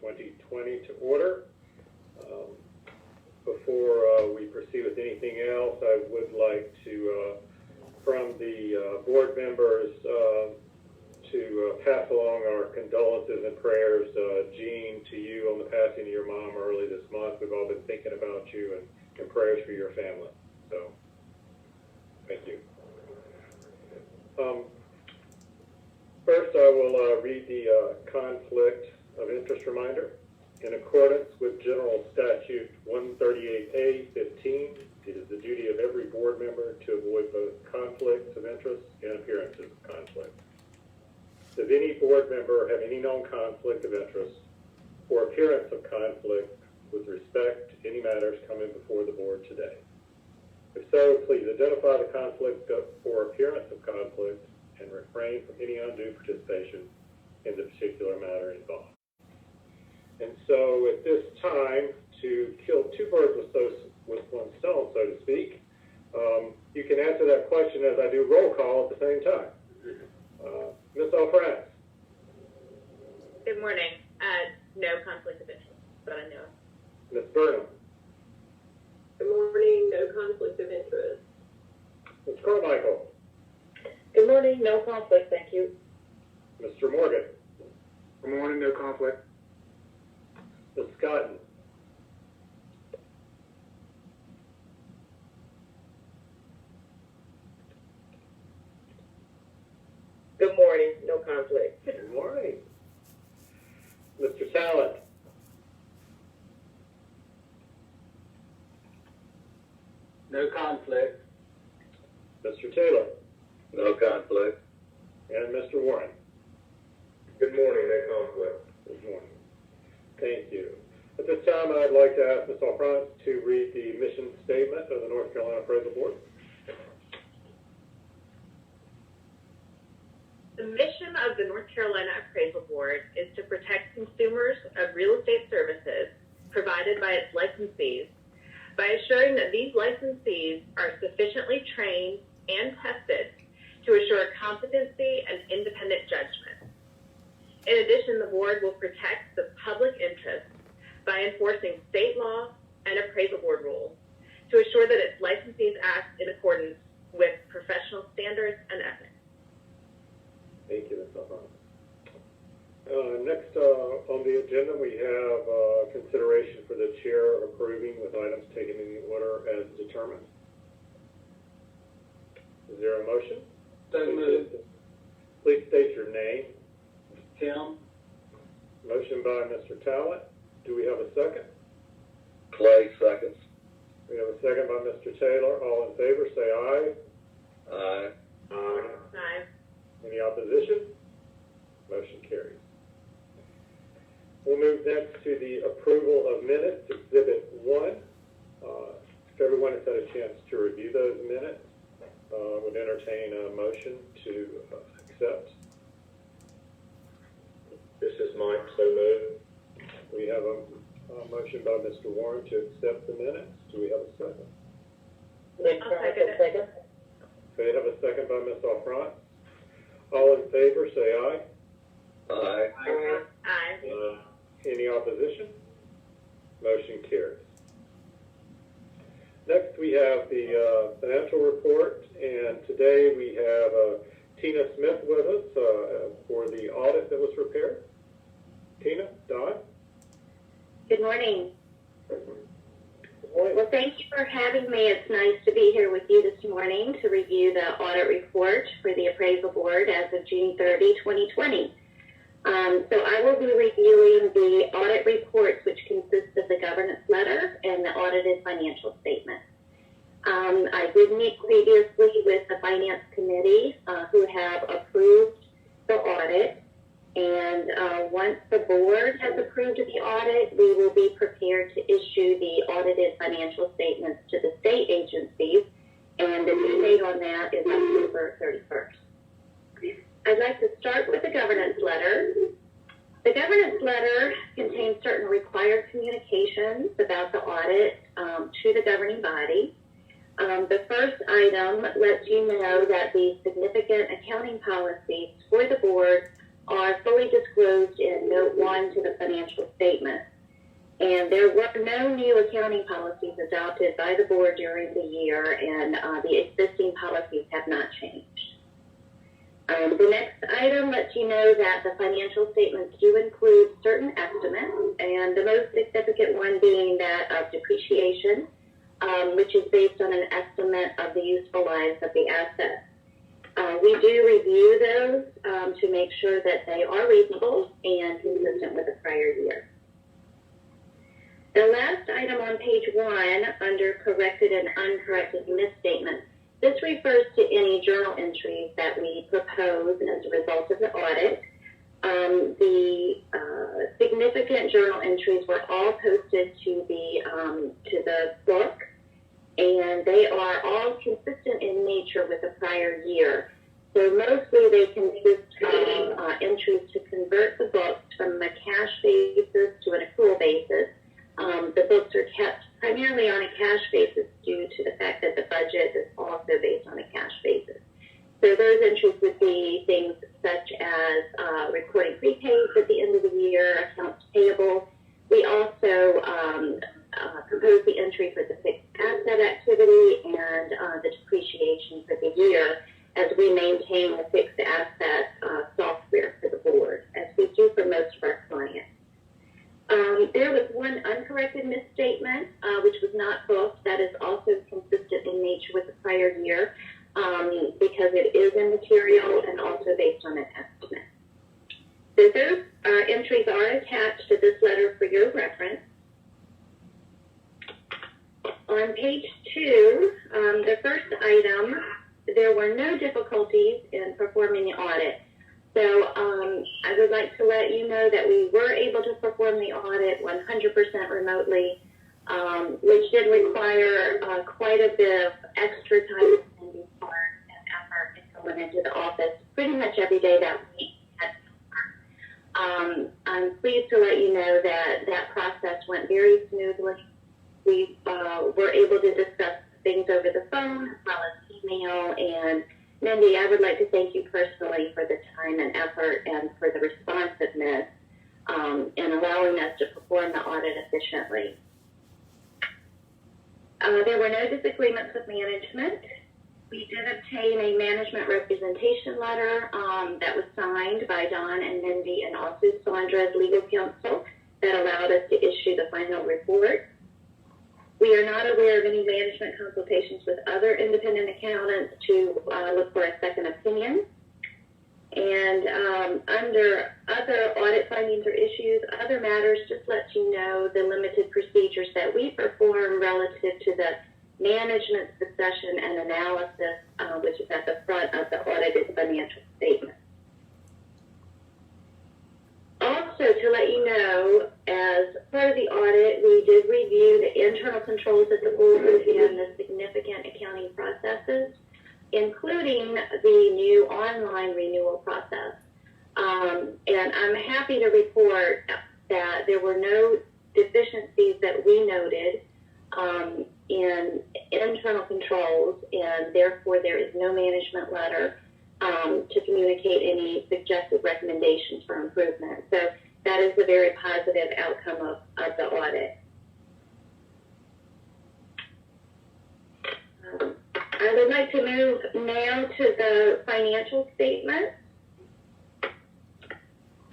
2020 to order. Before we proceed with anything else, I would like to, from the board members, to pass along our condolences and prayers, Jean, to you on the passing of your mom early this month. We've all been thinking about you and prayers for your family. So, thank you. First, I will read the conflict of interest reminder. In accordance with General Statute 138A-15, it is the duty of every board member to avoid both conflicts of interest and appearances of conflict. Does any board member have any known conflict of interest or appearance of conflict with respect to any matters coming before the board today? If so, please identify the conflict or appearance of conflict and refrain from any undue participation in the particular matter involved. And so at this time, to kill two birds with one stone, so to speak, you can answer that question as I do roll call at the same time. Ms. Alfrance. Good morning. No conflict of interest, but I know. Ms. Burnham. Good morning. No conflict of interest. Ms. Carmichael. Good morning. No conflict, thank you. Mr. Morgan. Good morning. No conflict. Ms. Scotton. Good morning. No conflict. Good morning. Mr. Talent. No conflict. Mr. Taylor. No conflict. And Mr. Warren. Good morning. No conflict. Good morning. Thank you. At this time, I'd like to ask Ms. Alfrance to read the mission statement of the North Carolina Appraisal Board. The mission of the North Carolina Appraisal Board is to protect consumers of real estate services provided by its licensees by assuring that these licensees are sufficiently trained and tested to assure competency and independent judgment. In addition, the board will protect the public interest by enforcing state law and appraisal board rules to assure that its licensees act in accordance with professional standards and ethics. Thank you, Ms. Alfrance. Next on the agenda, we have consideration for the chair approving with items taken in the order as determined. Is there a motion? So moved. Please state your name. Tim. Motion by Mr. Talent. Do we have a second? Clay seconds. We have a second by Mr. Taylor. All in favor, say aye. Aye. Aye. Any opposition? Motion carries. We'll move next to the approval of minutes, Exhibit 1. If everyone has had a chance to review those minutes, would entertain a motion to accept. This is Mike. So moved. We have a motion by Mr. Warren to accept the minutes. Do we have a second? I'll second. We have a second by Ms. Alfrance. All in favor, say aye. Aye. Aye. Any opposition? Motion carries. Next, we have the financial report, and today we have Tina Smith with us for the audit that was prepared. Tina, Don? Good morning. Well, thank you for having me. It's nice to be here with you this morning to review the audit report for the Appraisal Board as of June 30, 2020. So I will be reviewing the audit reports, which consist of the governance letter and the audited financial statement. I did meet previously with the Finance Committee who have approved the audit. And once the board has approved the audit, we will be prepared to issue the audited financial statements to the state agencies, and the due date on that is October 31st. I'd like to start with the governance letter. The governance letter contains certain required communications about the audit to the governing body. The first item lets you know that the significant accounting policies for the board are fully disclosed in Note 1 to the financial statement. And there were no new accounting policies adopted by the board during the year, and the existing policies have not changed. The next item lets you know that the financial statements do include certain estimates, and the most significant one being that of depreciation, which is based on an estimate of the useful lives of the assets. We do review those to make sure that they are reasonable and consistent with the prior year. The last item on page 1, under corrected and uncorrected misstatements, this refers to any journal entries that we propose as a result of the audit. The significant journal entries were all posted to the book, and they are all consistent in nature with the prior year. So mostly they consist of entries to convert the books from a cash basis to an accrual basis. The books are kept primarily on a cash basis due to the fact that the budget is also based on a cash basis. So those entries would be things such as recording prepaids at the end of the year, accounts payable. We also propose the entry for the fixed asset activity and the depreciation for the year, as we maintain the fixed asset software for the board, as we do for most of our clients. There was one uncorrected misstatement, which was not booked. That is also consistent in nature with the prior year, because it is immaterial and also based on an estimate. So those entries are attached to this letter for your reference. On page 2, the first item, there were no difficulties in performing the audit. So I would like to let you know that we were able to perform the audit 100% remotely, which did require quite a bit of extra time and effort in going into the office pretty much every day that week. I'm pleased to let you know that that process went very smoothly. We were able to discuss things over the phone as well as email, and Mindy, I would like to thank you personally for the time and effort and for the responsiveness in allowing us to perform the audit efficiently. There were no disagreements with management. We did obtain a management representation letter that was signed by Don and Mindy and also Sandra's legal counsel that allowed us to issue the final report. We are not aware of any management consultations with other independent accountants to look for a second opinion. And under other audit findings or issues, other matters, just let you know the limited procedures that we perform relative to the management succession and analysis, which is at the front of the audited financial statement. Also, to let you know, as part of the audit, we did review the internal controls at the board and the significant accounting processes, including the new online renewal process. And I'm happy to report that there were no deficiencies that we noted in internal controls, and therefore there is no management letter to communicate any suggested recommendations for improvement. So that is a very positive outcome of the audit. I would like to move now to the financial statements.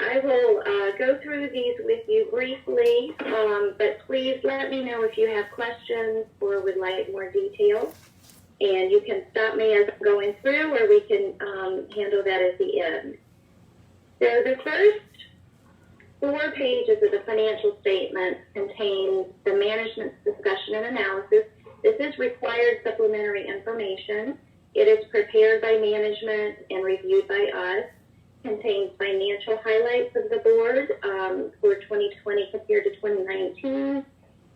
I will go through these with you briefly, but please let me know if you have questions or would like more details. And you can stop me as I'm going through, or we can handle that at the end. So the first 4 pages of the financial statement contains the management's discussion and analysis. This is required supplementary information. It is prepared by management and reviewed by us. Contains financial highlights of the board for 2020 compared to 2019.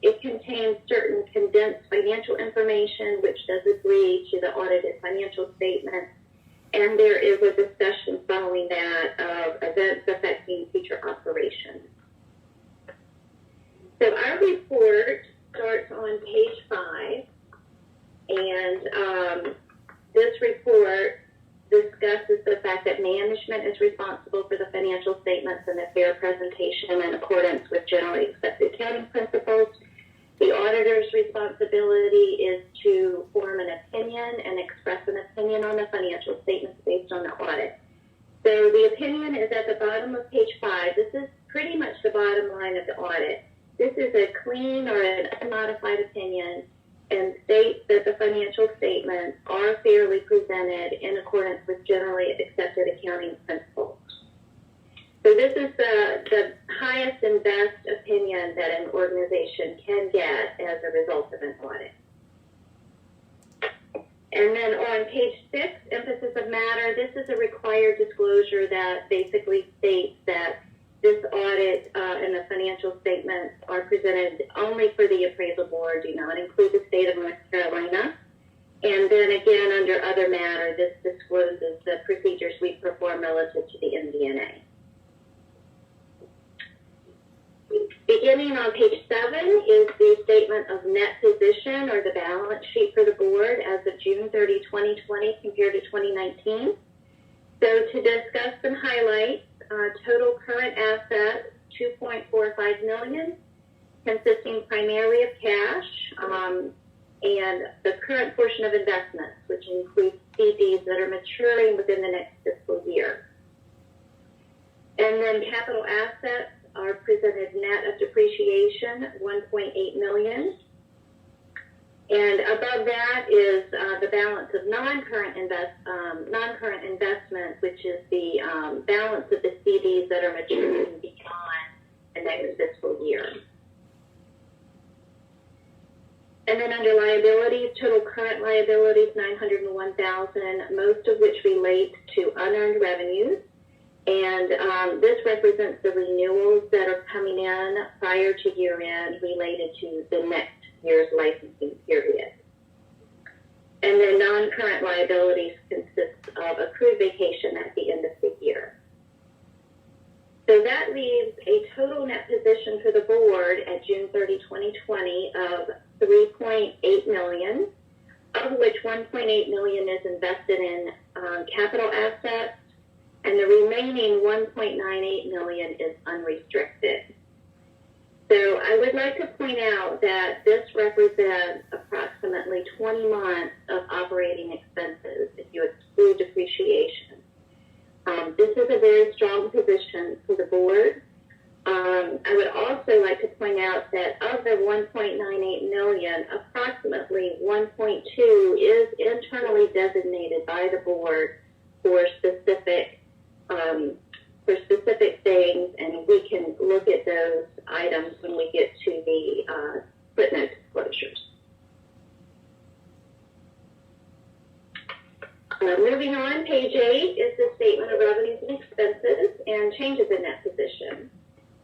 It contains certain condensed financial information, which does agree to the audited financial statement. And there is a discussion following that of events affecting future operations. So our report starts on page 5. And this report discusses the fact that management is responsible for the financial statements and the fair presentation in accordance with generally accepted accounting principles. The auditor's responsibility is to form an opinion and express an opinion on the financial statements based on the audit. So the opinion is at the bottom of page 5. This is pretty much the bottom line of the audit. This is a clean or an unmodified opinion and states that the financial statements are fairly presented in accordance with generally accepted accounting principles. So this is the highest and best opinion that an organization can get as a result of an audit. And then on page 6, emphasis of matter, this is a required disclosure that basically states that this audit and the financial statements are presented only for the appraisal board, do not include the state of North Carolina. And then again, under other matter, this discloses the procedures we perform relative to the MD&A. Beginning on page 7 is the statement of net position or the balance sheet for the board as of June 30, 2020 compared to 2019. So to discuss some highlights, total current assets, $2.45 million, consisting primarily of cash, and the current portion of investments, which includes CDs that are maturing within the next fiscal year. And then capital assets are presented net of depreciation, $1.8 million. And above that is the balance of non-current investment, which is the balance of the CDs that are maturing beyond the next fiscal year. And then under liabilities, total current liabilities, $901,000, most of which relate to unearned revenues. And this represents the renewals that are coming in prior to year end related to the next year's licensing period. And then non-current liabilities consist of accrued vacation at the end of the year. So that leaves a total net position for the board at June 30, 2020 of $3.8 million, of which $1.8 million is invested in capital assets, and the remaining $1.98 million is unrestricted. So I would like to point out that this represents approximately 20 months of operating expenses if you exclude depreciation. This is a very strong position for the board. I would also like to point out that of the $1.98 million, approximately $1.2 is internally designated by the board for specific things, and we can look at those items when we get to the footnote disclosures. Moving on, page 8 is the statement of revenues and expenses and changes in net position.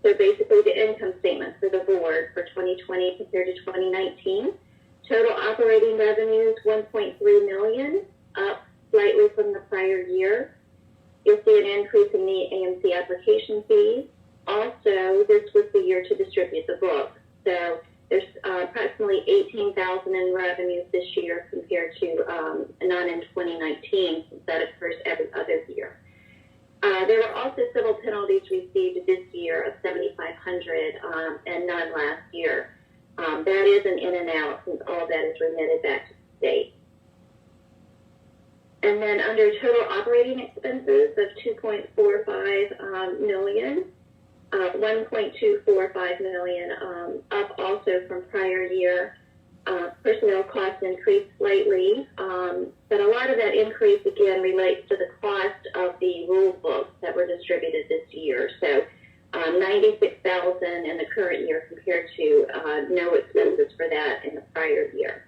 So basically the income statement for the board for 2020 compared to 2019. Total operating revenues, $1.3 million, up slightly from the prior year. You'll see an increase in the AMC application fees. Also, this was the year to distribute the book. So there's approximately $18,000 in revenues this year compared to none in 2019, since that occurs every other year. There were also civil penalties received this year of $7,500 and none last year. That is an in and out, since all that is remitted back to the state. And then under total operating expenses of $2.45 million, $1.245 million, up also from prior year. Personnel costs increased slightly, but a lot of that increase again relates to the cost of the rule books that were distributed this year. So $96,000 in the current year compared to no expenses for that in the prior year.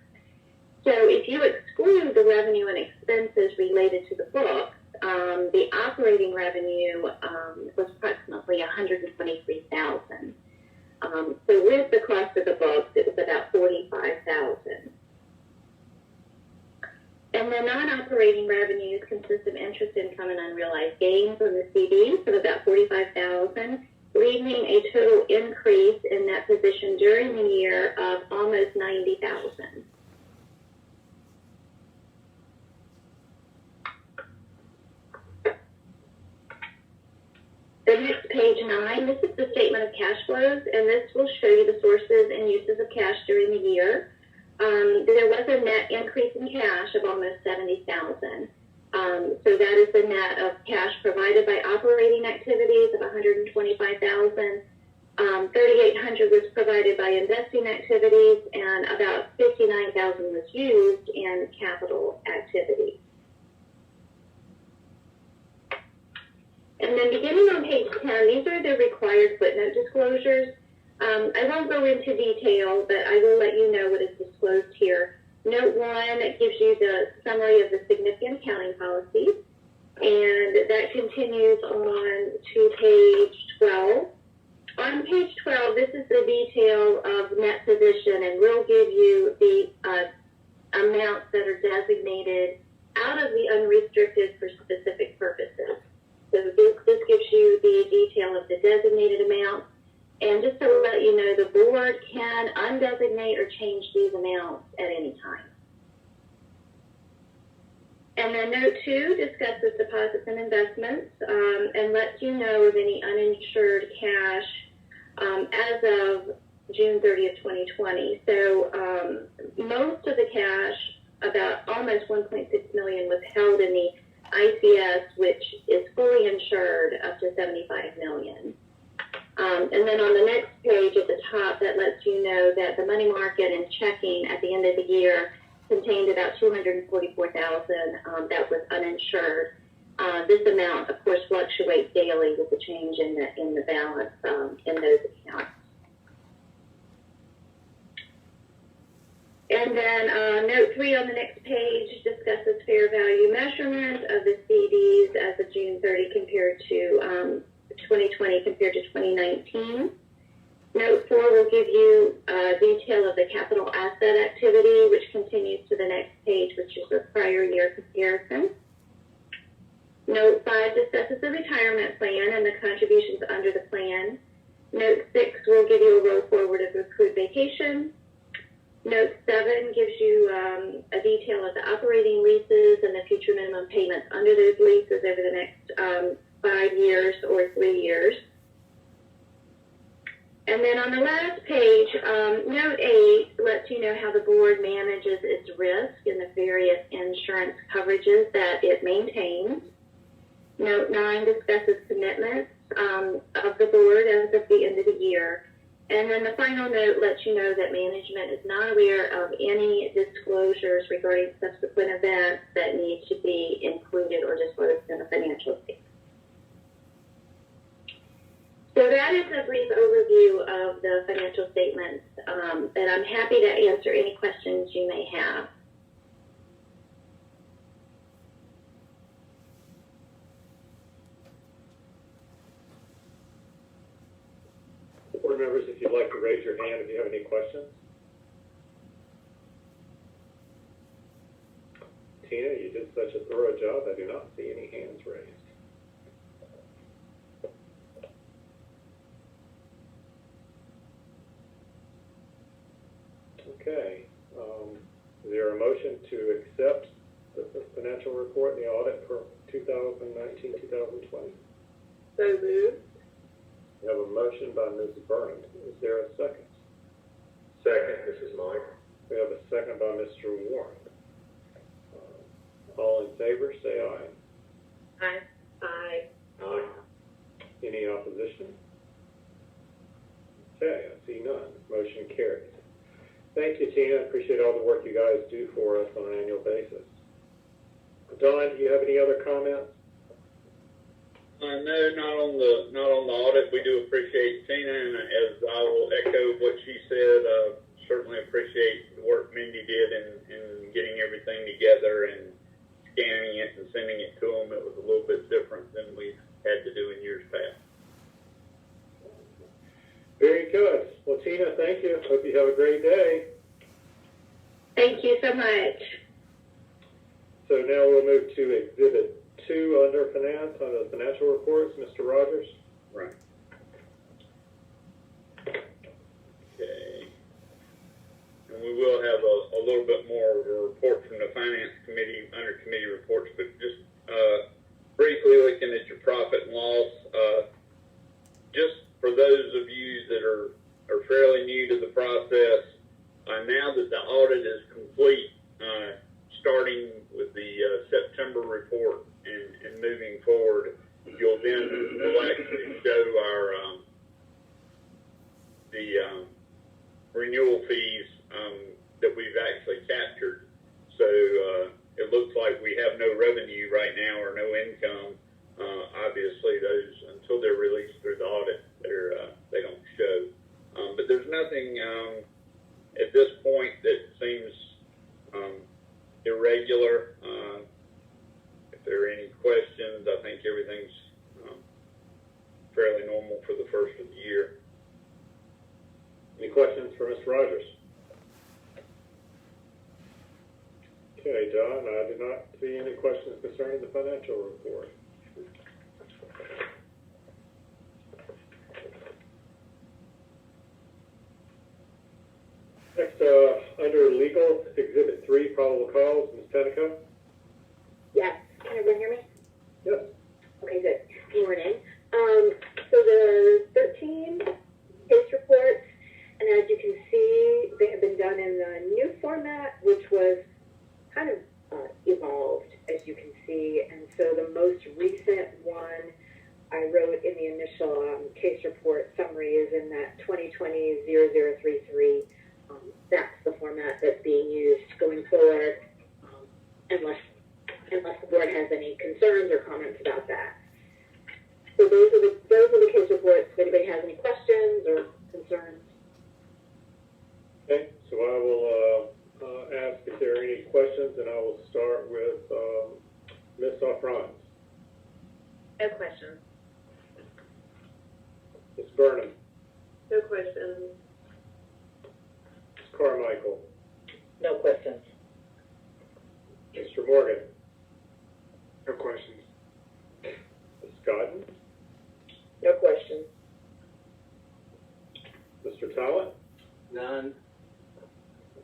So if you exclude the revenue and expenses related to the book, the operating revenue was approximately $123,000. So with the cost of the books, it was about $45,000. And the non-operating revenues consist of interest income and unrealized gains on the CDs of about $45,000, leaving a total increase in that position during the year of almost $90,000. The next page 9, this is the statement of cash flows, and this will show you the sources and uses of cash during the year. There was a net increase in cash of almost $70,000. So that is the net of cash provided by operating activities of $125,000. $3,800 was provided by investing activities, and about $59,000 was used in capital activities. And then beginning on page 10, these are the required footnote disclosures. I won't go into detail, but I will let you know what is disclosed here. Note 1 gives you the summary of the significant accounting policies, and that continues on to page 12. On page 12, this is the detail of net position, and we'll give you the amounts that are designated out of the unrestricted for specific purposes. So this gives you the detail of the designated amount. And just to let you know, the board can undesignate or change these amounts at any time. And then note 2 discusses deposits and investments and lets you know of any uninsured cash as of June 30th, 2020. So most of the cash, about almost $1.6 million, was held in the ICS, which is fully insured up to $75 million. And then on the next page at the top, that lets you know that the money market and checking at the end of the year contained about $244,000 that was uninsured. This amount, of course, fluctuates daily with the change in the balance in those accounts. And then note 3 on the next page discusses fair value measurement of the CDs as of June 30 compared to 2020 compared to 2019. Note 4 will give you detail of the capital asset activity, which continues to the next page, which is the prior year comparison. Note 5 discusses the retirement plan and the contributions under the plan. Note 6 will give you a roll forward of accrued vacation. Note 7 gives you a detail of the operating leases and the future minimum payments under those leases over the next 5 years or 3 years. And then on the last page, note 8 lets you know how the board manages its risk in the various insurance coverages that it maintains. Note 9 discusses commitments of the board as of the end of the year. And then the final note lets you know that management is not aware of any disclosures regarding subsequent events that need to be included or disclosed in the financial statement. So that is a brief overview of the financial statements, and I'm happy to answer any questions you may have. Board members, if you'd like to raise your hand if you have any questions. Tina, you did such a thorough job, I do not see any hands raised. Okay, is there a motion to accept the financial report and the audit for 2019-2020? So moved. We have a motion by Ms. Burns. Is there a second? Second, this is Mike. We have a second by Mr. Warren. All in favor, say aye. Aye. Aye. Aye. Any opposition? Okay, I see none. Motion carries. Thank you, Tina. Appreciate all the work you guys do for us on an annual basis. Don, do you have any other comments? No, not on the audit. We do appreciate Tina, and as I will echo what she said, certainly appreciate the work Mindy did in getting everything together and scanning it and sending it to them. It was a little bit different than we've had to do in years past. Very good. Well, Tina, thank you. Hope you have a great day. Thank you so much. So now we'll move to Exhibit 2 under Finance, under the financial reports. Mr. Rogers? Right. Okay. And we will have a little bit more of a report from the Finance Committee under committee reports, but just briefly looking at your profit and loss, for those of you that are fairly new to the process, now that the audit is complete, starting with the September report and moving forward, you'll then elect to show our the renewal fees that we've actually captured. So it looks like we have no revenue right now or no income. Obviously, those, until they're released through the audit, they don't show. But there's nothing at this point that seems irregular. If there are any questions, I think everything's fairly normal for the first of the year. Any questions for Mr. Rogers? Okay, Don, I did not see any questions concerning the financial report. Next, under legal, Exhibit 3, probable cause, Ms. Tenneco? Yes. Can everyone hear me? Yes. Okay, good. Good morning. So the 13 case reports, and as you can see, they have been done in the new format, which was kind of evolved, as you can see. And so the most recent one I wrote in the initial case report summary is in that 2020-0033. That's the format that's being used going forward, unless the board has any concerns or comments about that. So those are the case reports. If anybody has any questions or concerns. Okay, so I will ask if there are any questions, and I will start with Ms. Offrans. No questions. Ms. Burnham. No questions. Ms. Carmichael. No questions. Mr. Morgan. No questions. Ms. Scotton. No questions. Mr. Talent. None.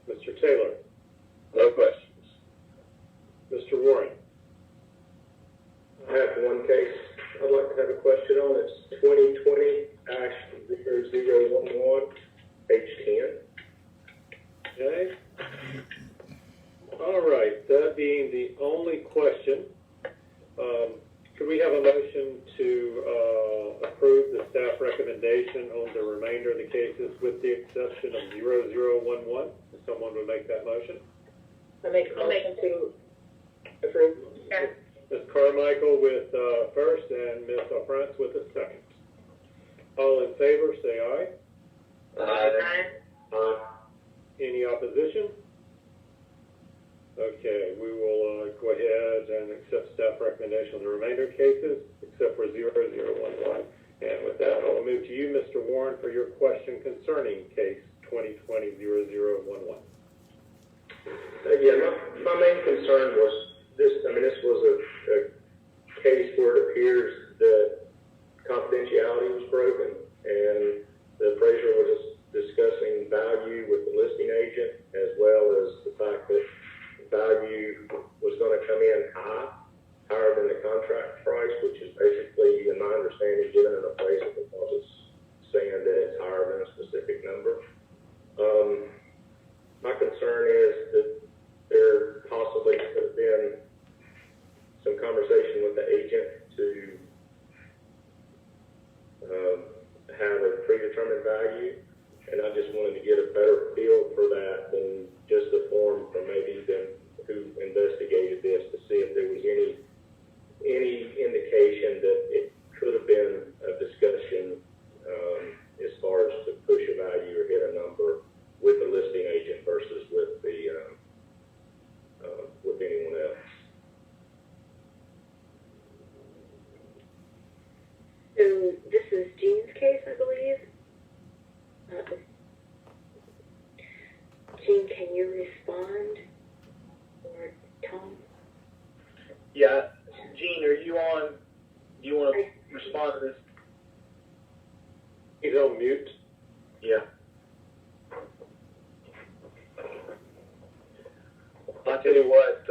Mr. Taylor. No questions. Mr. Warren. I have one case I'd like to have a question on. It's 2020-0011, page 10. Okay. All right, that being the only question, could we have a motion to approve the staff recommendation on the remainder of the cases with the exception of 0011? If someone would make that motion. I make a motion to approve. Yes. Ms. Carmichael with first and Ms. Offrans with a second. All in favor, say aye. Aye. Any opposition? Okay, we will go ahead and accept staff recommendation on the remainder of cases, except for 0011. And with that, I'll move to you, Mr. Warren, for your question concerning case 2020-0011. Yeah, my main concern was this. I mean, this was a case where it appears that confidentiality was broken, and the appraiser was discussing value with the listing agent, as well as the fact that value was going to come in higher than the contract price, which is basically, in my understanding, given an appraisal because it's saying that it's higher than a specific number. My concern is that there possibly could have been some conversation with the agent to have a predetermined value, and I just wanted to get a better feel for that than just a form from maybe them who investigated this to see if there was any indication that it could have been a discussion as far as to push a value or hit a number with the listing agent versus with the with anyone else. So this is Jean's case, I believe. Jean, can you respond? Or Tom? Yeah, Gene, are you on? Do you want to respond to this? He's on mute. Yeah. I'll tell you what,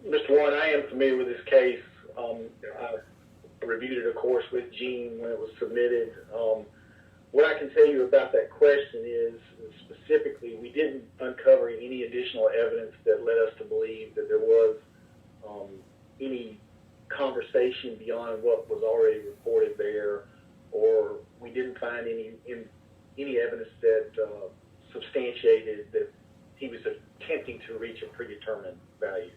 Mr. Warren, I am familiar with this case. I reviewed it, of course, with Gene when it was submitted. what I can tell you about that question is specifically we didn't uncover any additional evidence that led us to believe that there was any conversation beyond what was already reported there, or we didn't find any evidence that substantiated that he was attempting to reach a predetermined value.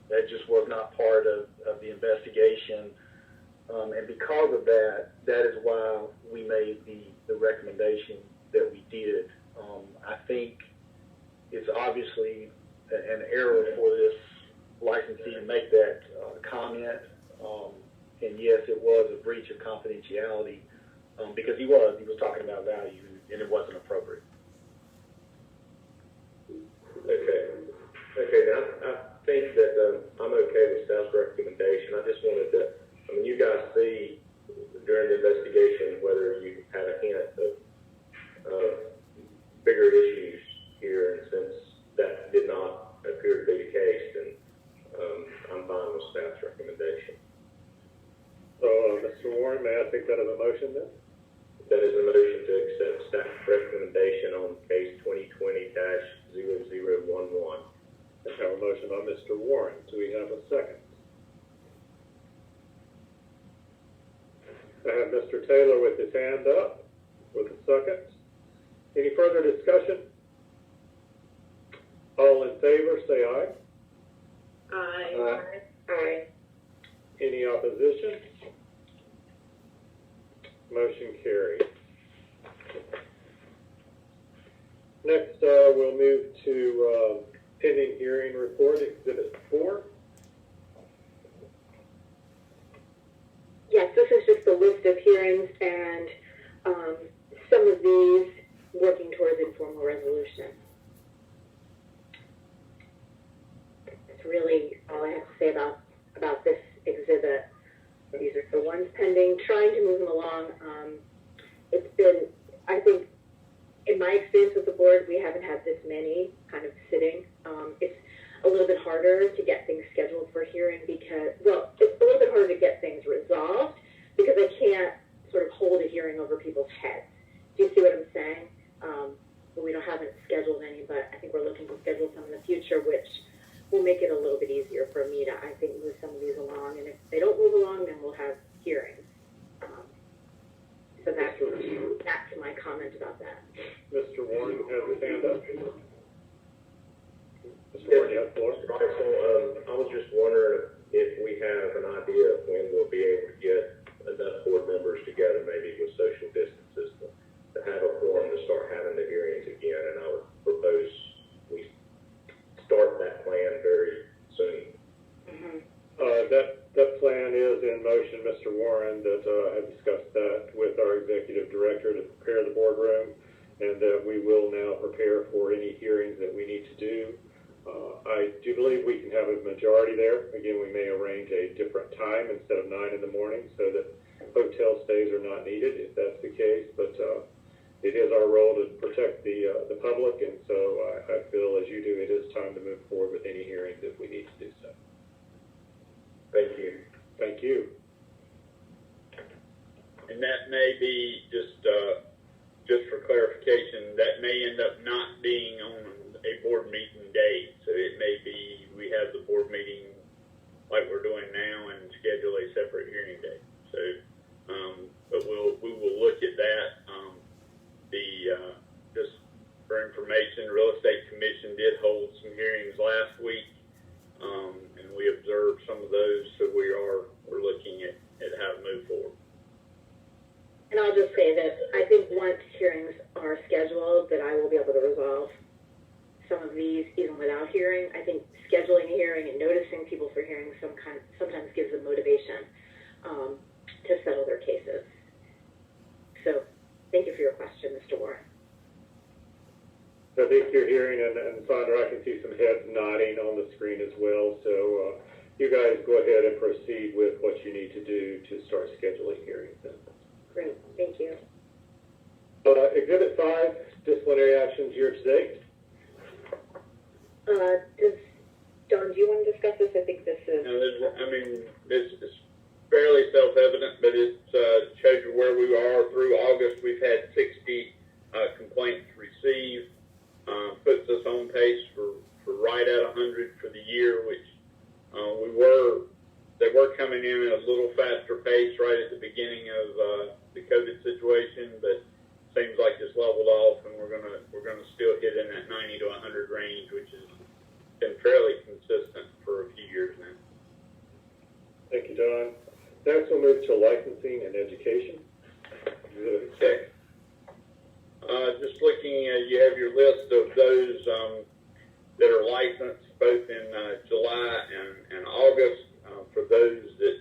That just was not part of the investigation. And because of that, that is why we made the recommendation that we did. I think it's obviously an error for this licensee to make that comment. And yes, it was a breach of confidentiality because he was talking about value and it wasn't appropriate. Okay, now I think that I'm okay with staff's recommendation. I just wanted to, you guys see during the investigation whether you had a hint of bigger issues here, and since that did not appear to be the case, then I'm fine with staff's recommendation. So, Mr. Warren, may I take that as a motion then? That is a motion to accept staff's recommendation on case 2020-0011. I have a motion by Mr. Warren. Do we have a second? I have Mr. Taylor with his hand up with a second. Any further discussion? All in favor, say aye. Aye. Aye. Any opposition? Motion carried. Next, we'll move to pending hearing report, Exhibit 4. Yes, this is just a list of hearings and some of these working towards informal resolution. That's really all I have to say about this exhibit. These are the ones pending, trying to move them along. It's been, I think, in my experience with the board, we haven't had this many kind of sitting. It's a little bit harder to get things scheduled for hearing because, well, it's a little bit harder to get things resolved because I can't sort of hold a hearing over people's heads. Do you see what I'm saying? We haven't scheduled any, but I think we're looking to schedule some in the future, which will make it a little bit easier for me to, I think, move some of these along. And if they don't move along, then we'll have hearings. So that's back to my comment about that. Mr. Warren has his hand up. Mr. Warren, you have the floor. Right, so I was just wondering if we have an idea of when we'll be able to get enough board members together, maybe with social distances, to have a forum to start having the hearings again. And I would propose we start that plan very soon. Mm-hmm. That plan is in motion, Mr. Warren, that I have discussed that with our executive director to prepare the boardroom, and that we will now prepare for any hearings that we need to do. I do believe we can have a majority there. Again, we may arrange a different time instead of 9 in the morning so that hotel stays are not needed if that's the case, but it is our role to protect the public, and so I feel as you do, it is time to move forward with any hearings if we need to do so. Thank you. Thank you. And that may be just for clarification, that may end up not being on a board meeting day. So it may be we have the board meeting like we're doing now and schedule a separate hearing day. So, but we will look at that. Just for information, the Real Estate Commission did hold some hearings last week, and we observed some of those. So we're looking at how to move forward. And I'll just say that I think once hearings are scheduled, that I will be able to resolve some of these even without hearing. I think scheduling a hearing and noticing people for hearings sometimes gives them motivation to settle their cases. So thank you for your question, Mr. Warren. I think you're hearing, and Sandra, I can see some heads nodding on the screen as well. So you guys go ahead and proceed with what you need to do to start scheduling hearings then. Great, thank you. Exhibit 5, disciplinary actions year to date. Don, do you want to discuss this? I think this is... Now, this is fairly self-evident, but it shows you where we are. Through August, we've had 60 complaints received. Puts us on pace for right at 100 for the year, which they were coming in at a little faster pace right at the beginning of the COVID situation, but seems like it's leveled off, and we're gonna still hit in that 90 to 100 range, which has been fairly consistent for a few years now. Thank you, Don. Next, we'll move to licensing and education. Okay. Just looking at, you have your list of those that are licensed both in July and August. For those that,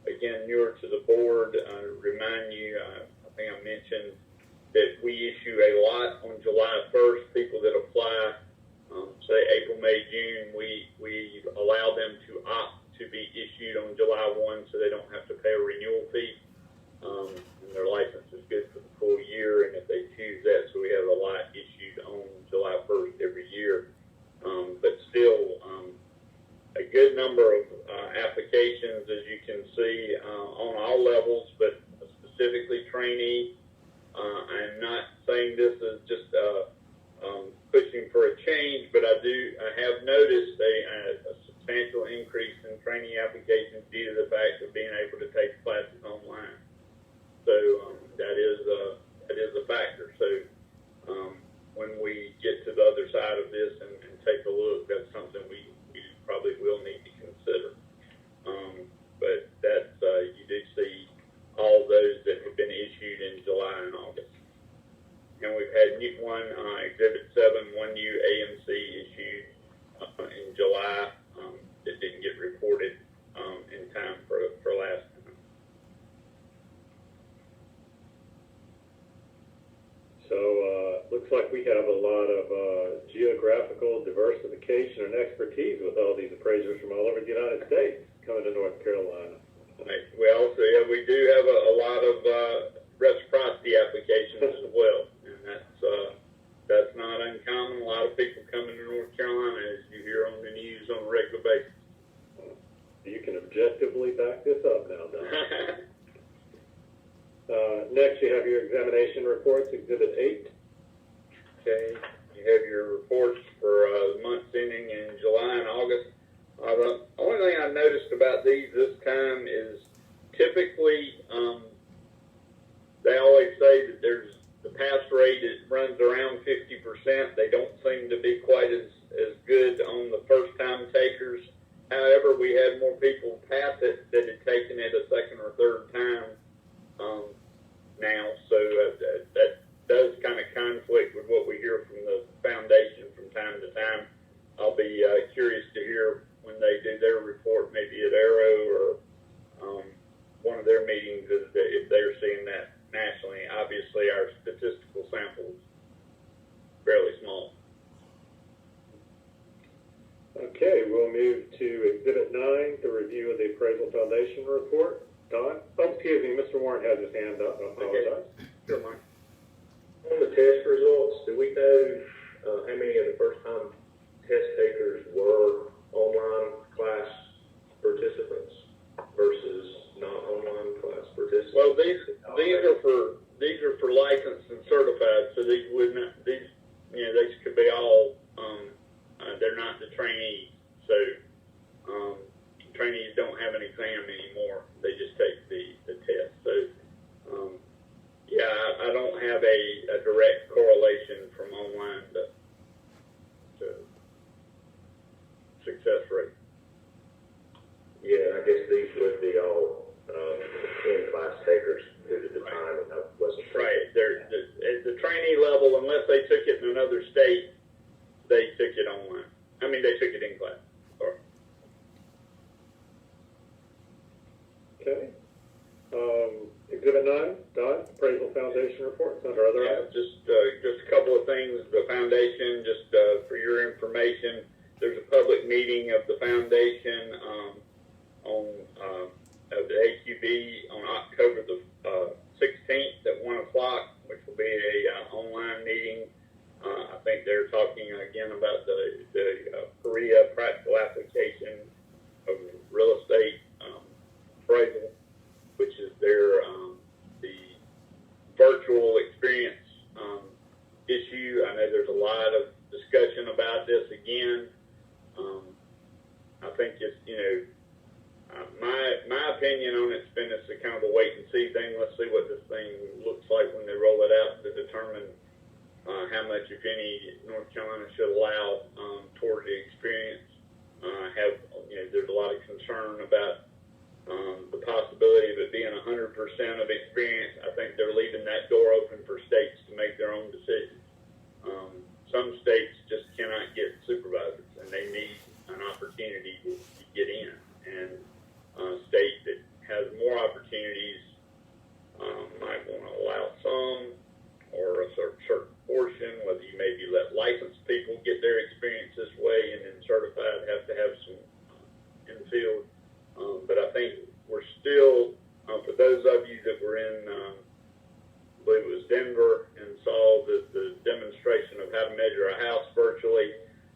again, newer to the board, remind you, I think I mentioned that we issue a lot on July 1st. People that apply, say April, May, June, we allow them to opt to be issued on July 1 so they don't have to pay a renewal fee. And their license is good for the full year, and if they choose that, so we have a lot issued on July 1st every year. But still, a good number of applications, as you can see, on all levels, but specifically trainee. I'm not saying this is just pushing for a change, but I have noticed a substantial increase in trainee applications due to the fact of being able to take classes online. So that is a factor. So when we get to the other side of this and take a look, that's something we probably will need to consider. But that's you do see all those that have been issued in July and August. And we've had one Exhibit 7, one new AMC issued in July that didn't get reported in time for last time. So, looks like we have a lot of geographical diversification and expertise with all these appraisers from all over the United States coming to North Carolina. We also, we do have a lot of reciprocity applications as well, and that's not uncommon. A lot of people coming to North Carolina, as you hear on the news on a regular basis. You can objectively back this up now, Don. Next, you have your examination reports, Exhibit 8. Okay, you have your reports for the months ending in July and August. The only thing I noticed about these this time is typically they always say that there's the pass rate runs around 50%. They don't seem to be quite as good on the first time takers. However, we had more people pass it that had taken it a second or third time now, so that does kind of conflict with what we hear from the foundation from time to time. I'll be curious to hear when they do their report, maybe at Arrow or one of their meetings, if they're seeing that nationally. Obviously, our statistical sample is fairly small. Okay, we'll move to Exhibit 9, the review of the Appraisal Foundation report. Don? Oh, excuse me, Mr. Warren has his hand up. I apologize. Sure, Mike. On the test results, do we know how many of the first-time test takers were online class participants versus non-online class participants? Well, these are for licensed and certified, so these could be all. They're not the trainees, so trainees don't have an exam anymore. They just take the test. So, I don't have a direct correlation from online to success rate. Yeah, I guess these would be all in-class takers due to the time and that wasn't right. They're at the trainee level, unless they took it in another state, they took it online. I mean, they took it in class. Sorry. Okay. Exhibit 9, Don, Appraisal Foundation reports under other items. Just a couple of things. The foundation, just for your information, there's a public meeting of the foundation of the AQB on October the 16th at 1 o'clock, which will be a online meeting. I think they're talking again about the Korea practical application of real estate appraisal. issue. I know there's a lot of discussion about this again. I think it's, my opinion on it's been it's a kind of a wait and see thing. Let's see what this thing looks like when they roll it out to determine how much, if any, North Carolina should allow toward the experience. There's a lot of concern about the possibility of it being 100% of experience. I think they're leaving that door open for states to make their own decisions. Some states just cannot get supervisors, and they need an opportunity to get in. And a state that has more opportunities might want to allow some or a certain portion, whether you maybe let licensed people get their experience this way and then certified have to have some in the field. But I think we're still, for those of you that were in, I believe it was Denver, and saw the demonstration of how to measure a house virtually,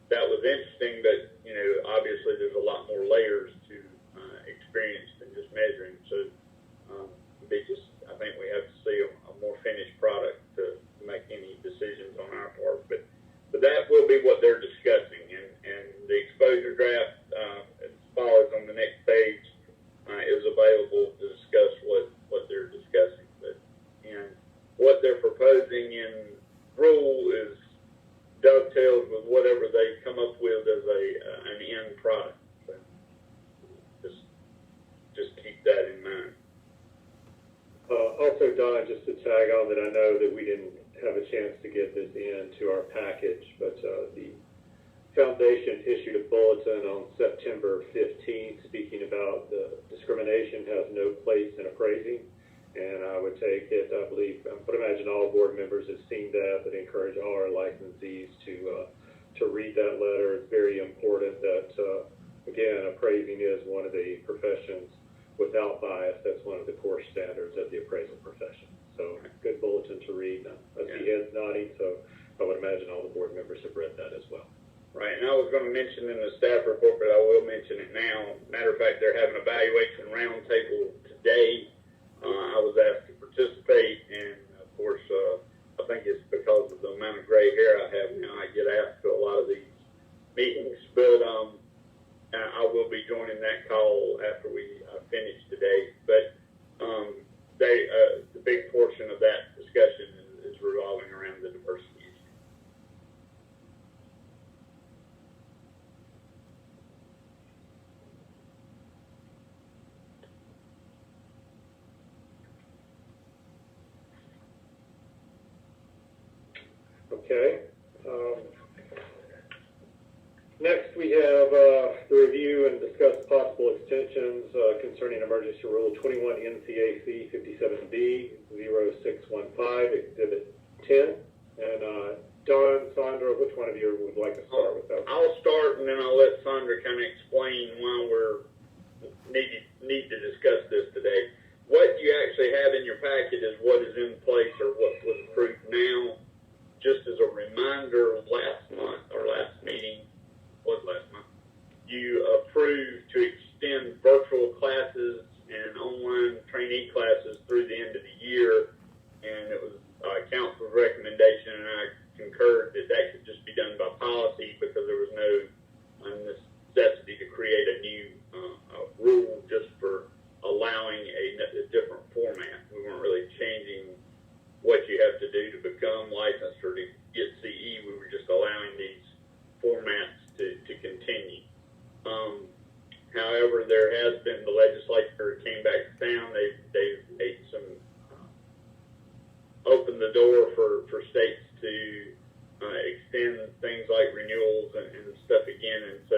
that was interesting, but, obviously there's a lot more layers to experience than just measuring. So I think we have to see a more finished product to make any decisions on our part. But that will be what they're discussing. And the exposure draft, as follows on the next page, is available to discuss what they're discussing. But what they're proposing in rule is dovetails with whatever they come up with as an end product. So just keep that in mind. Also, Don, just to tag on that, I know that we didn't have a chance to get this into our package, but the Foundation issued a bulletin on September 15th speaking about the discrimination has no place in appraising. And I would take it, I believe, I would imagine all board members have seen that, but encourage all our licensees to read that letter. It's very important that, again, appraising is one of the professions without bias. That's one of the core standards of the appraisal profession. So good bulletin to read. I see heads nodding, so I would imagine all the board members have read that as well. Right, and I was going to mention in the staff report, but I will mention it now. Matter of fact, they're having an evaluation roundtable today. I was asked to participate, and of course, I think it's because of the amount of gray hair I have now, I get asked to a lot of these meetings, but I will be joining that call after we finish today. But the big portion of that discussion is revolving around the diversity issue. Okay. Next, we have the review and discuss possible extensions concerning Emergency Rule 21 NCAC 57B 0615, Exhibit 10. And Don, Sandra, which one of you would like to start with that? I'll start, and then I'll let Sandra kind of explain why we're need to discuss this today. What you actually have in your packet is what is in place or what was approved now. Just as a reminder, last meeting, you approved to extend virtual classes and online trainee classes through the end of the year, and it was council's recommendation, and I concurred that that could just be done by policy because there was no necessity to create a new rule just for allowing a different format. We weren't really changing what you have to do to become licensed or to get CE. We were just allowing these formats to continue. However, there has been, the legislature came back to town. They've made some, opened the door for states to extend things like renewals and stuff again. And so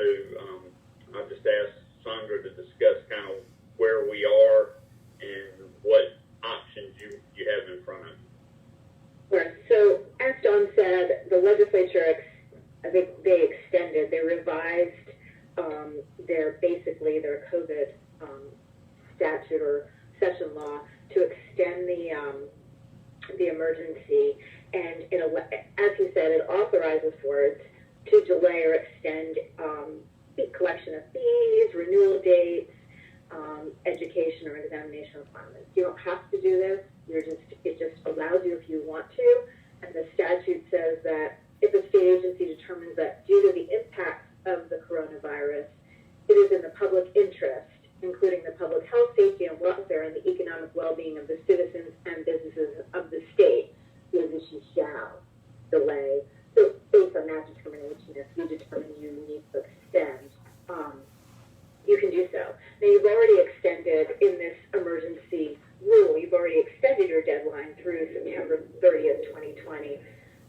I just asked Sandra to discuss kind of where we are and what options you have in front of you. Sure. So, as Don said, the legislature, they revised their COVID statute or session law to extend the emergency, and as he said, it authorizes boards to delay or extend collection of fees, renewal dates, education or examination requirements. You don't have to do this. It just allows you, if you want to, And the statute says that if a state agency determines that due to the impacts of the coronavirus, it is in the public interest, including the public health, safety, and welfare, and the economic well-being of the citizens and businesses of the state, the agency shall delay. So based on that determination, if you determine you need to extend, you can do so. Now, you've already extended in this emergency rule, you've already extended your deadline through September 30th, 2020.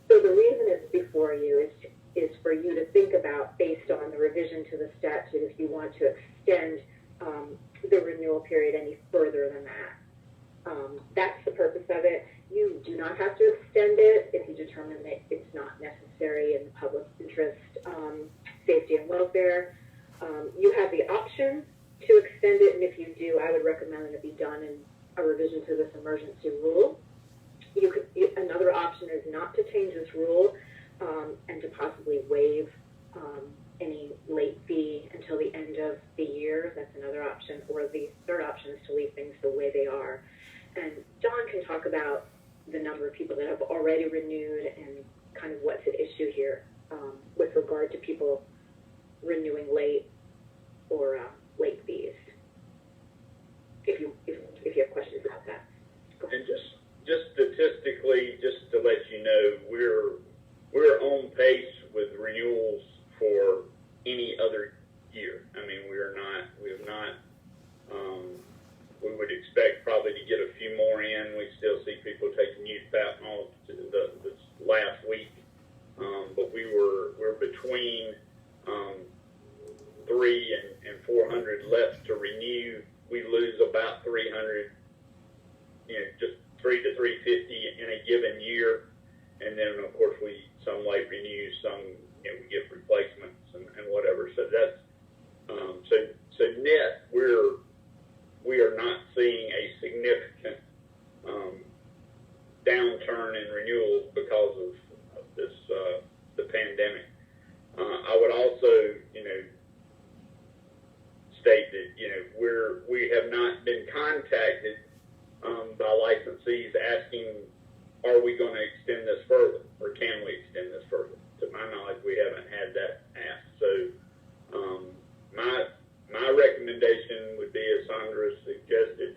So the reason it's before you is for you to think about, based on the revision to the statute, if you want to extend the renewal period any further than that. That's the purpose of it. You do not have to extend it if you determine that it's not necessary in the public interest, safety, and welfare. You have the option to extend it, and if you do, I would recommend that it be done in a revision to this emergency rule. Another option is not to change this rule and to possibly waive any late fee until the end of the year. That's another option. Or the third option is to leave things the way they are. And Dawn can talk about the number of people that have already renewed and kind of what's at issue here with regard to people renewing late or late fees. If you have questions about that. And just statistically, just to let you know, we're on pace with renewals for any other year. I mean, we have not. We would expect probably to get a few more in. We still see people taking youth Tylenol this last week, but we're between 300 and 400 left to renew. We lose about 300, just 300 to 350 in a given year, and then of course some late renews, some we get replacements and whatever. So that's so net we are not seeing a significant downturn in renewals because of this the pandemic. I would also state that we have not been contacted by licensees asking, are we going to extend this further, or can we extend this further? To my knowledge, we haven't had that asked. So my recommendation would be, as Sandra suggested,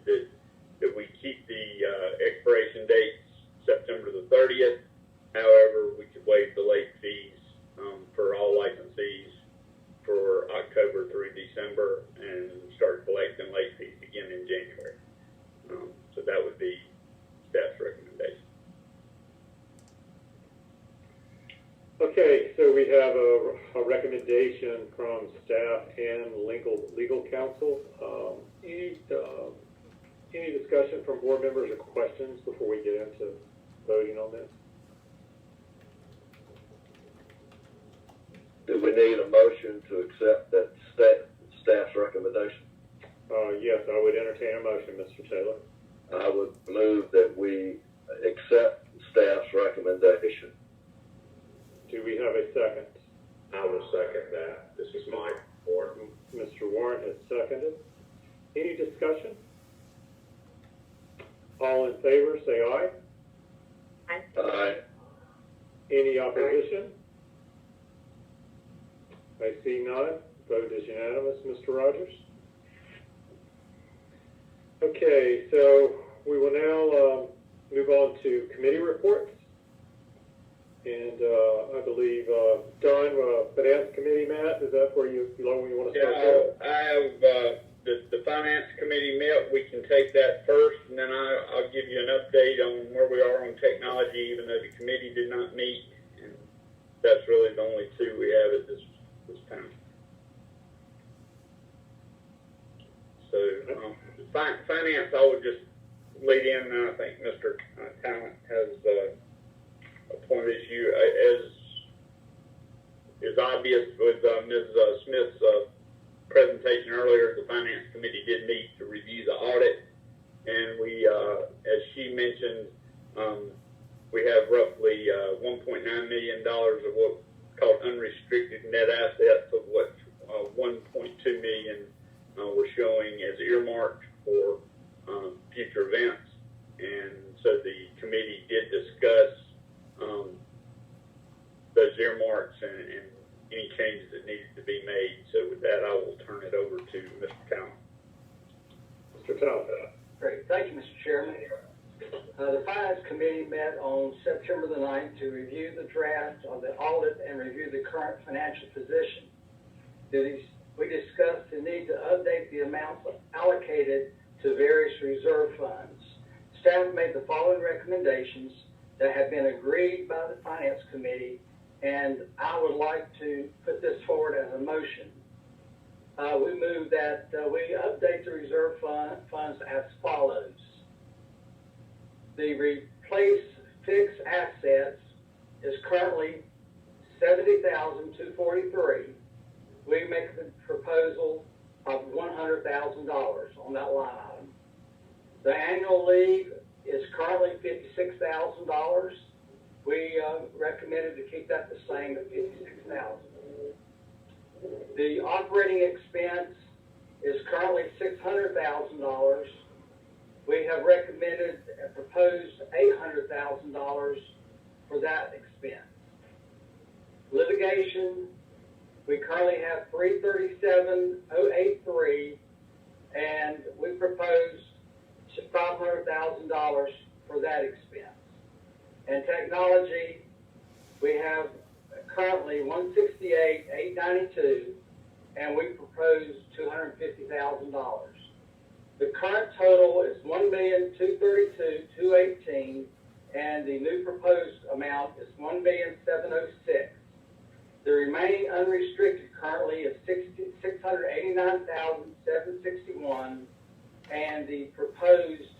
that we keep the expiration dates September the 30th. However, we could waive the late fees for all licensees for October through December and start collecting late fees again in January. So that would be staff's recommendation. Okay, so we have a recommendation from staff and legal counsel. Any discussion from board members or questions before we get into voting on this? Do we need a motion to accept that staff's recommendation? Yes, I would entertain a motion, Mr. Taylor. I would move that we accept staff's recommendation. Do we have a second? I will second that. This is Mike Warren. Mr. Warren has seconded. Any discussion? All in favor, say aye. Aye. Any opposition? I see none. Vote is unanimous, Mr. Rogers. Okay, so we will now move on to committee reports. And I believe, Don, Finance Committee, Matt, is that where you want to start? Yeah, I have the Finance Committee met. We can take that first, and then I'll give you an update on where we are on technology, even though the committee did not meet. And that's really the only two we have at this time. So, finance, I would just lead in. I think Mr. Talent has a point of issue. As is obvious with Ms. Smith's presentation earlier, the Finance Committee did meet to review the audit, and we, as she mentioned, we have roughly $1.9 million of what's called unrestricted net assets, of what 1.2 million we're showing as earmarked for future events. And so the committee did discuss those earmarks and any changes that needed to be made. So with that, I will turn it over to Mr. Talent. Mr. Talent. Great. Thank you, Mr. Chairman. The Finance Committee met on September the 9th to review the draft of the audit and review the current financial position. We discussed the need to update the amounts allocated to various reserve funds. Staff made the following recommendations that have been agreed by the Finance Committee, and I would like to put this forward as a motion. We move that we update the reserve funds as follows. The replace fixed assets is currently $70,243. We make the proposal of $100,000 on that line item. The annual leave is currently $56,000. We recommended to keep that the same at $56,000. The operating expense is currently $600,000. We have recommended and proposed $800,000 for that expense. Litigation, we currently have $337,083, and we proposed $500,000 for that expense. And technology, we have currently $168,892, and we proposed $250,000. The current total is $1,232,218, and the new proposed amount is $1,706,000. The remaining unrestricted currently is $689,761, and the proposed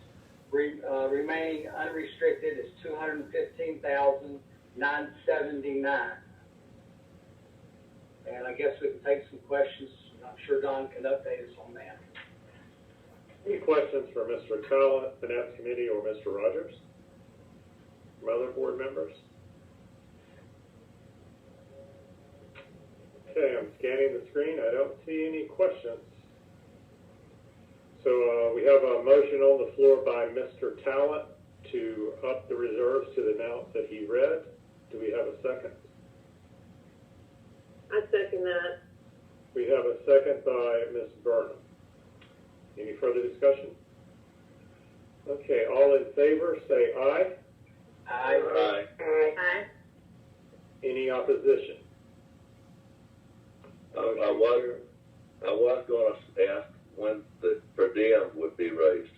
remaining unrestricted is $215,979. And I guess we can take some questions. I'm sure Don can update us on that. Any questions for Mr. Talent, Finance Committee, or Mr. Rogers? From other board members? Okay, I'm scanning the screen. I don't see any questions. So we have a motion on the floor by Mr. Talent to up the reserves to the amount that he read. Do we have a second? I second that. We have a second by Ms. Burnham. Any further discussion? Okay, all in favor, say aye. Aye. Aye. Aye. Any opposition? I was going to ask when the per diem would be raised.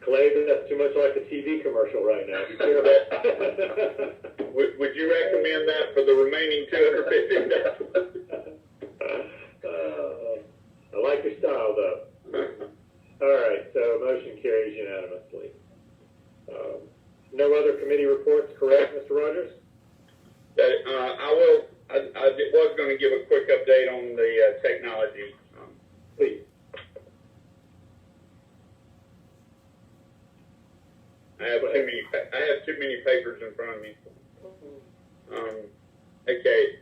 Clay, that's too much like a TV commercial right now. Be careful. Would you recommend that for the remaining $250,000? I like your style, though. All right, so motion carries unanimously. No other committee reports, correct, Mr. Rogers? I was going to give a quick update on the technology. Please. I have too many papers in front of me. Okay.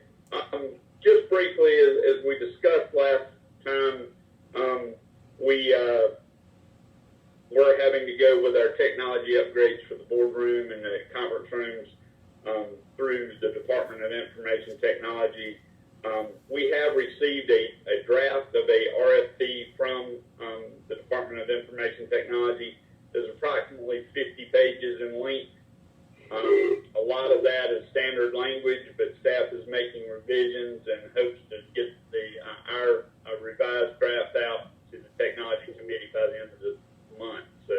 Just briefly, as we discussed last time, we're having to go with our technology upgrades for the boardroom and the conference rooms through the Department of Information Technology. We have received a draft of a RFP from the Department of Information Technology. There's approximately 50 pages in length. A lot of that is standard language, but staff is making revisions and hopes to get our revised draft out to the Technology Committee by the end of the month, so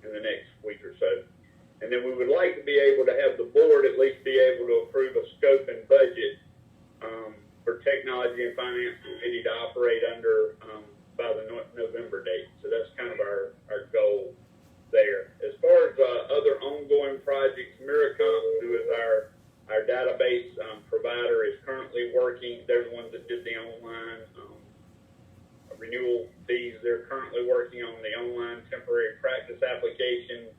in the next week or so. And then we would like to be able to have the board at least be able to approve a scope and budget for Technology and Finance Committee to operate under by the November date. So that's kind of our goal there. As far as other ongoing projects, Miracom, who is our database provider, is currently working. They're the ones that did the online renewal fees. They're currently working on the online temporary practice application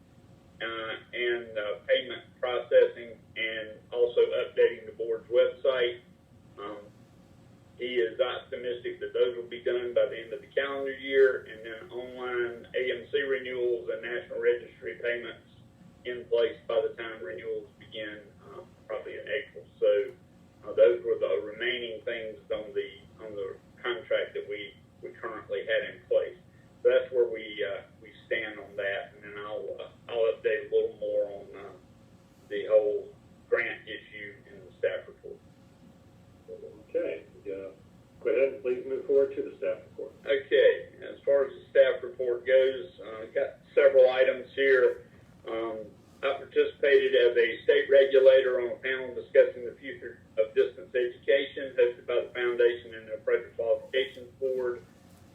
and payment processing, and also updating the board's website. He is optimistic that those will be done by the end of the calendar year, and then online AMC renewals and National Registry payments in participated as a state regulator on a panel discussing the future of distance education hosted by the Foundation and the Appraisal Qualifications Board.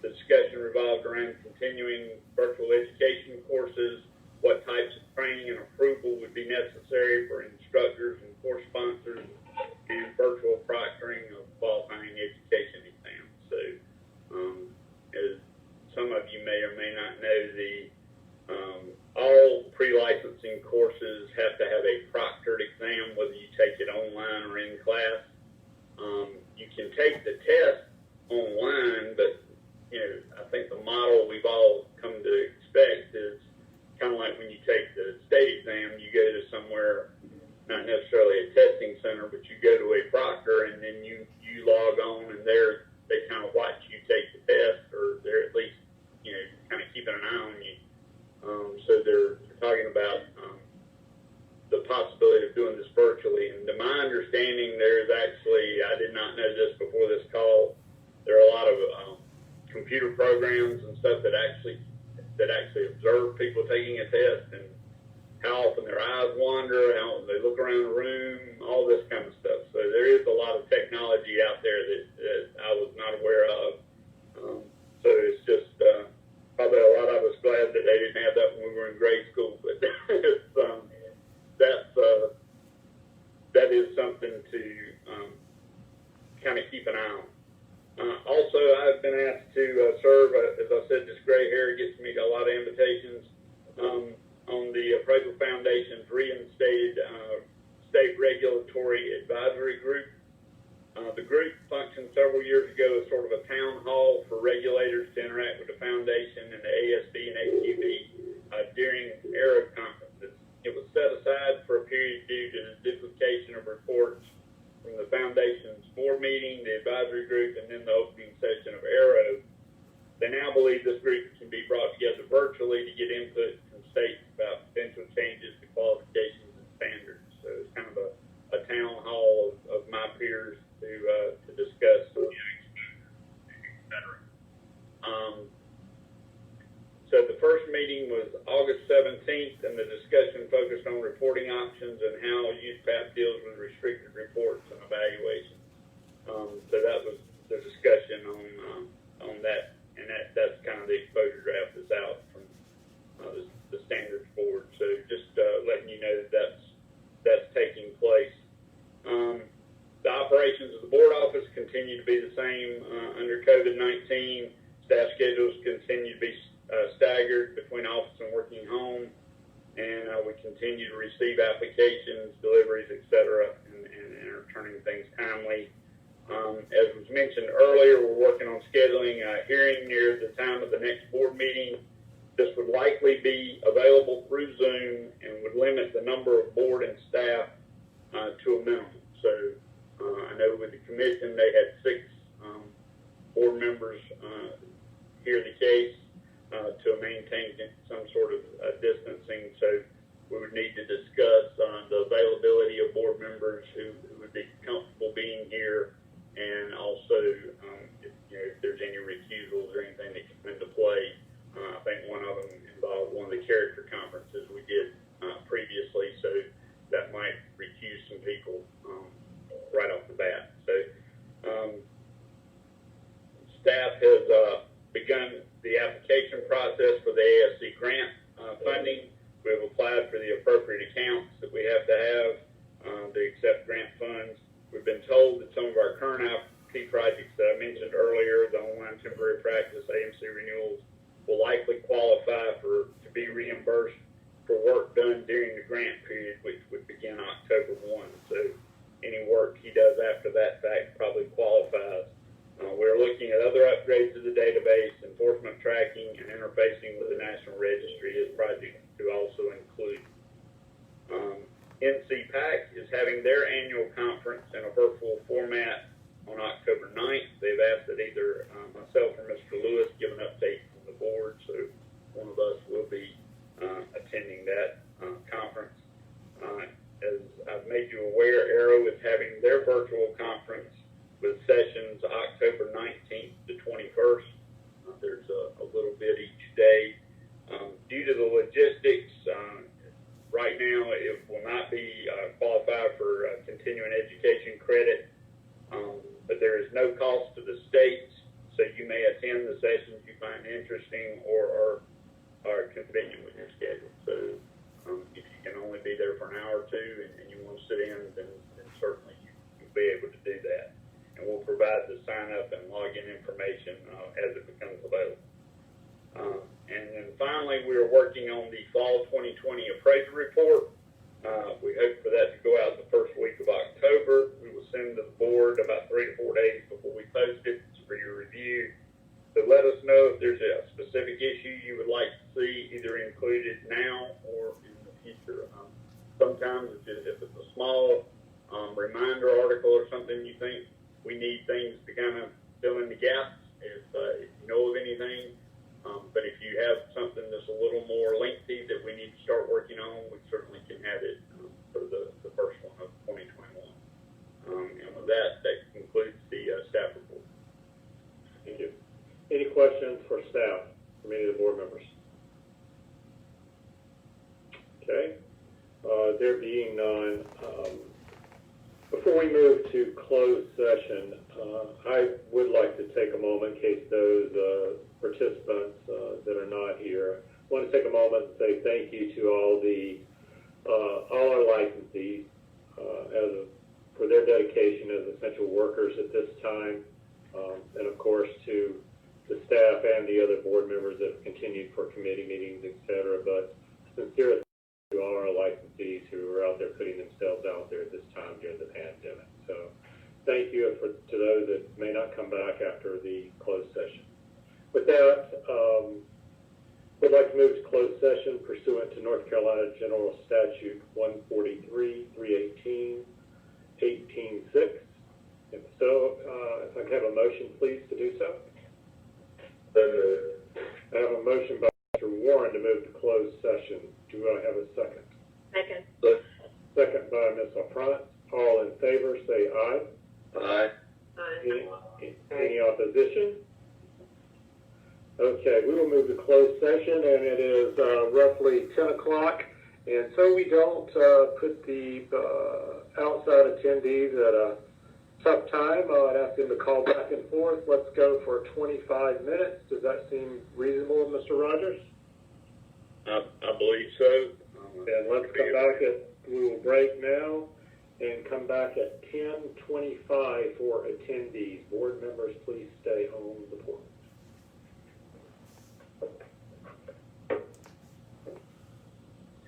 The discussion revolved around continuing virtual education courses, what types of training and approval would be necessary for instructors and course sponsors, and virtual proctoring of qualifying education exams. So, as some of you may or may not know, all pre-licensing courses have to have a proctored exam, whether you take it online or in class. You can take the test online, but I think the model we've all come to expect is kind of like when you take the state exam, you go to somewhere, not necessarily a testing center, but you go to a proctor and then you log on and they kind of watch you take the test, or they're at least, kind of keeping an eye on you. So they're talking about the possibility of doing this virtually. And to my understanding, there's actually, I did not know this before this call, there are a lot of computer programs and stuff that actually observe people taking a test and how often their eyes wander, how they look around the room, all this kind of stuff. So there is a lot of technology out there that I was not aware of. So it's just probably a lot of us glad that they didn't have that when we were in grade school. But that is something to kind of keep an eye on. Also, I've been asked to serve, as I said, this gray hair gets me a lot of invitations on the Appraisal Foundation's reinstated State Regulatory Advisory Group. The group functioned several years ago as sort of a town hall for regulators to interact with the Foundation and the ASB and AQB during ERA conferences. It was set aside for a period due to the duplication of reports from the Foundation's board meeting, the advisory group, and then the opening session of ERA. They now believe this group can be brought together virtually to get input from states about potential changes to qualifications and standards. So it's kind of a town hall of my peers to discuss, etc. So the first meeting was August 17th, and the discussion focused on reporting options and how USPAP deals with restricted reports and evaluations. So that was the discussion on that, and that's kind of the exposure draft that's out from the standards board. So just letting you know that that's taking place. The operations of the board office continue to be the same under COVID-19. Staff schedules continue to be staggered between office and working home, and we continue to receive applications, deliveries, etc., and are turning things timely. As was mentioned earlier, we're working on scheduling a hearing near the time of the next board meeting. This would likely be available through Zoom and would limit the number of board and staff to a minimum. So I know with the commission, they had 6 board members hear the case to maintain some sort of distancing. So we would need to discuss the availability of board members who would be comfortable being here, and also if there's any recusals or anything that comes into play. I think one of them involved one of the character conferences we did previously, so that might recuse some people right off the bat. So staff has begun the application process for the ASC grant funding. We have applied for the appropriate accounts that we have to have to accept grant funds. We've been told that some of our current IP projects that I mentioned earlier, the online temporary practice, AMC renewals, will likely qualify to be reimbursed for work done during the grant period, which would begin October 1. So any work he does after that fact probably qualifies. We're looking at other upgrades to the database, enforcement tracking, and interfacing with the National Registry as projects to also include. NCPAC is having their annual conference in a virtual format on October 9th. They've asked that either myself or Mr. Lewis give an update from the board, so one of us will be attending that conference. As I've made you aware, Arrow is having their virtual conference with sessions October 19th to 21st. There's a little bit each day. Due to the logistics, right now or two and you want to sit in, then certainly you'll be able to do that. And we'll provide the sign up and login information as it becomes available. And then finally, we are working on the fall 2020 appraisal report. We hope for that to go out the first week of October. We will send to the board about 3 to 4 days before we post it for your review. So let us know if there's a specific issue you would like to see either included now or in the future. Sometimes if it's a small reminder article or something you think we need things to kind of fill in the gaps, if you know of anything. But if you have something that's a little more lengthy that we need to start working on, we certainly can have it for the first one of 2021. And with that concludes the staff report. Thank you. Any questions for staff from any of the board members? Okay. There being none, before we move to closed session, I would like to take a moment in case those participants that are not here. I want to take a moment and say thank you to all our licensees for their dedication as essential workers at this time, and of course to the staff and the other board members that have continued for committee meetings, etc. But sincerely to all our licensees who are out there putting themselves out there at this time during the pandemic. So thank you to those that may not come back after the closed session. With that, we'd like to move to closed session pursuant to North Carolina General Statute 143, 318, 18.6. If so, if I could have a motion, please, to do so. I have a motion by Mr. Warren to move to closed session. Do I have a second? Second. Second by Ms. LaFrance. All in favor, say aye. Aye. Any opposition? Okay, we will move to closed session, and it is roughly 10 o'clock. And so we don't put the outside attendees at a tough time. I'd ask them to call back and forth. Let's go for 25 minutes. Does that seem reasonable, Mr. Rogers? I believe so. And let's come back we will break now and come back at 10:25 for attendees. Board members